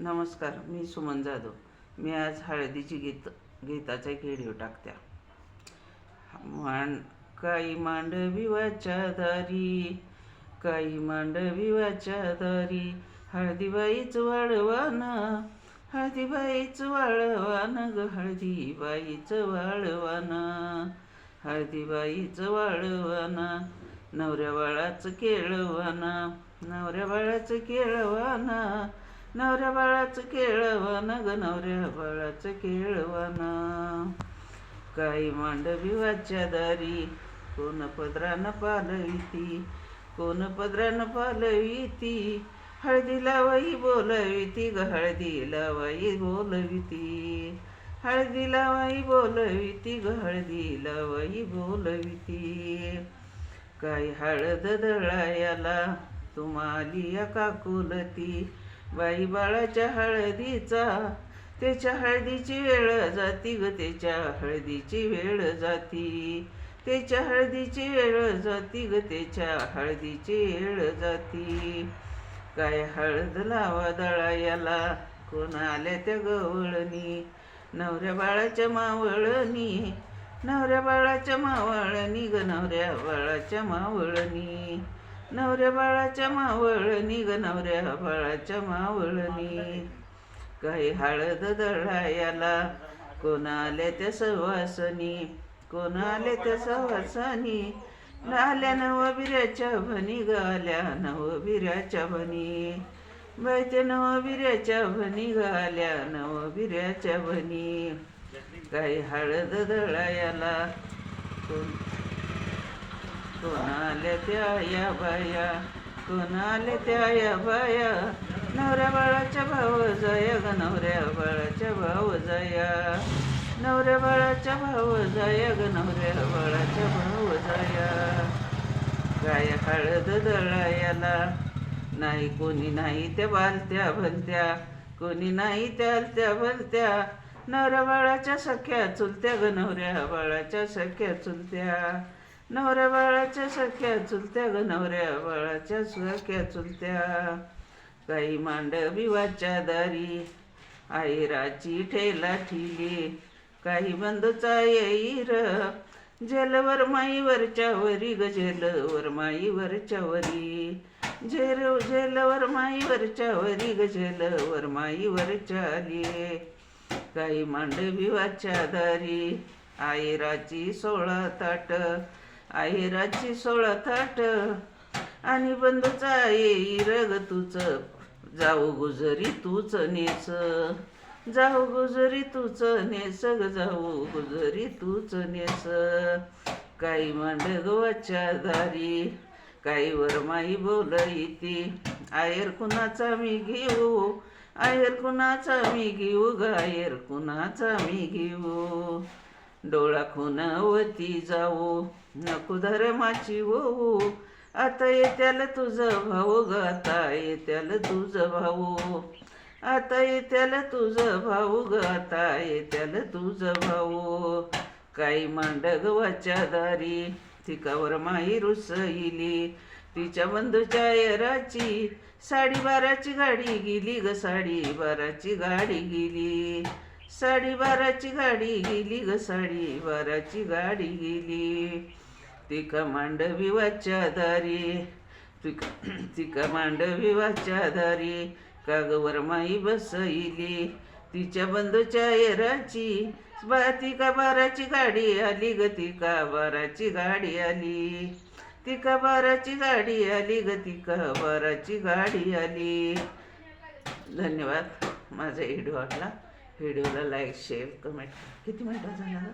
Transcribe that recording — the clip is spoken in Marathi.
नमस्कार, मी सुमन जाधव. मी आज हळदीची गीताचा एक व्हिडिओ टाकत्या. काही मांडविवाच्या दारी, काही मांडविवाच्या दारी, हळदीबाईच वाळवान, हळदीबाईच वाळवान ग, हळदीबाईच वाळवान, हळदीबाईच वाळवान, नवऱ्या बाळाचं केळवाना, नवऱ्या बाळाचं केळवाना, नवऱ्या बाळाचं केळवान ग, नवऱ्या बाळाचं केळवान. काही मांडविवाच्या दारी, कोण पदरानं पालविती, कोण पदरानं पालविती, हळदी लावाई बोलविती ग, हळदी लावाई बोलविती, हळदी लावाई बोलविती ग, हळदी लावाई बोलविती. काही हळद दळायाला तुम्हाली या काकुलती, बाई बाळाच्या हळदीचा, त्याच्या हळदीची वेळ जाती ग, त्याच्या हळदीची वेळ जाती, त्याच्या हळदीची वेळ जाती ग, त्याच्या हळदीची वेळ जाती. काय हळद लावा दळायाला कोण आल्या त्या गवळणी, नवऱ्या बाळाच्या मावळणी, नवऱ्या बाळाच्या मावळणी ग, नवऱ्या बाळाच्या मावळणी, नवऱ्या बाळाच्या मावळणी ग, नवऱ्या बाळाच्या मावळणी. काही हळद दळायाला कोण आल्या त्या सवासनी, कोण आल्या त्या सवासनी, आल्या नवबिऱ्याच्या भनी ग, आल्या नवबिऱ्याच्या भनी, बाई त्या नवबिऱ्याच्या भनी ग, आल्या नवबिऱ्याच्या भनी. काही हळद दळायाला कोण आल्या त्या या बाया, कोण आल्या त्या या बाया, नवऱ्या बाळाच्या भाव जाया ग, नवऱ्या बाळाच्या भाव जाया, नवऱ्या बाळाच्या भाव जाया ग, नवऱ्या बाळाच्या भाव जाया. काय हळद दळायाला नाही कोणी नाही त्या बालत्या भलत्या, कोणी नाही त्या भलत्या, नवऱ्या बाळाच्या सख्या चुलत्या ग, नवऱ्या बाळाच्या सख्या चुलत्या, नवऱ्या बाळाच्या सख्या चुलत्या ग, नवऱ्या बाळाच्या सख्या चुलत्या. काही मांडविवाच्या दारी आईराची ठेला ठिली, काही बंधूचा येईर, जेलवर माईवरच्या वरी ग, जेलवर माईवरच्या वरी, जेलवर माईवरच्या वरी ग, जेलवर माईवरच्या आली. काही मांडविवाच्या दारी आईराची 16 ताट, आईराची 16 ताट, आणि बंधूचा येईर ग, तूच जाऊ गुजरी तूच नेस, जाऊ गुजरी तूच नेस ग, जाऊ गुजरी तूच नेस. काही मांडगवाच्या दारी काही वरमाई बोलईती, आयर कुणाचा मी घेऊ, आयर कुणाचा मी घेऊ ग, आयर कुणाचा मी घेऊ. डोळा खुणावती जाऊ नको धर्माची होऊ, आता येत्याल तुझं भाऊ ग, आता येत्याल तुझं भाऊ, आता येत्याल तुझं भाऊ ग, आता येत्याल तुझं भाऊ. काही मांडगवाच्या दारी तिकावर माई रुसईली, तिच्या बंधूच्या येराची 12:30ची गाडी गेली ग, 12:30ची गाडी गेली, 12:30ची गाडी गेली ग, 12:30ची गाडी गेली. तिका मांडविवाच्या दारी, तिका मांडविवाच्या दारी कागवर माई बसईली, तिच्या बंधूच्या येराची तिका 12ची गाडी आली ग, तिका 12ची गाडी आली, तिका 12ची गाडी आली ग, तिका 12ची गाडी आली. धन्यवाद. माझा व्हिडिओ आवडला, व्हिडिओला लाईक शेअर कमेंट. किती मिनिटं झाला?